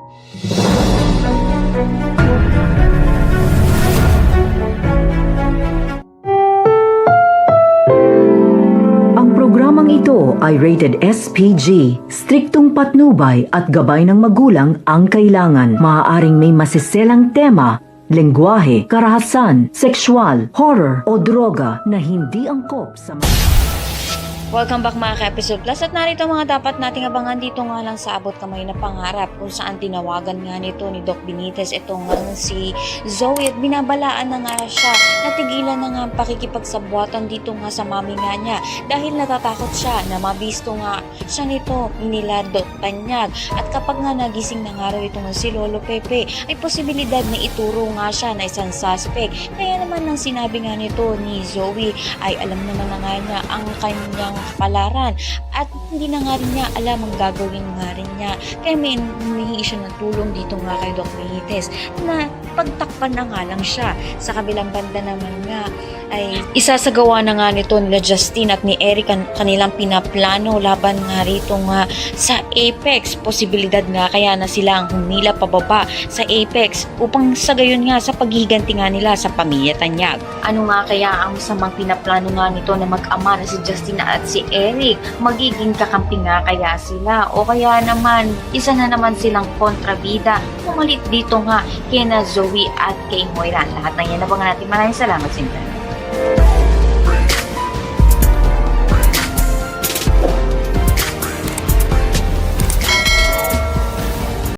Ang programang ito ay rated SPG. Striktong patnubay at gabay ng magulang ang kailangan. Maaaring may masiselang tema, lengguwahe, karahasan, sexual, horror o droga na hindi angkop sa Welcome back mga ka-episode plus at narito mga dapat nating abangan dito nga lang sa abot kamay na pangarap kung saan tinawagan nga nito ni Doc Benitez itong si Zoe at binabalaan na nga siya natigilan na nga ang pakikipagsabuatan dito nga sa mami nga niya dahil natatakot siya na mabisto nga siya nito nila Doc Tanyag at kapag nga nagising na nga raw itong si Lolo Pepe ay posibilidad na ituro nga siya na isang suspect kaya naman nang sinabi nga nito ni Zoe ay alam naman na nga niya ang kanyang kapalaran at hindi na nga rin niya alam ang gagawin nga rin niya kaya may humihingi siya ng tulong dito nga kay Doc Benitez na pagtakpan na nga lang siya sa kabilang banda naman nga ay isasagawa na nga nito nila Justine at ni Eric kanilang pinaplano laban nga rito nga sa Apex posibilidad nga kaya na sila ang humila pababa sa Apex upang sa gayon nga sa paghihiganti nga nila sa pamilya Tanyag. Ano nga kaya ang masamang pinaplano nga nito na mag-ama na si Justine at si Eric magiging kakampi nga kaya sila o kaya naman isa na naman silang kontrabida pumalit dito nga kina Zoe at kay Moira. Lahat ng yan abangan natin. Maraming salamat sa inyo.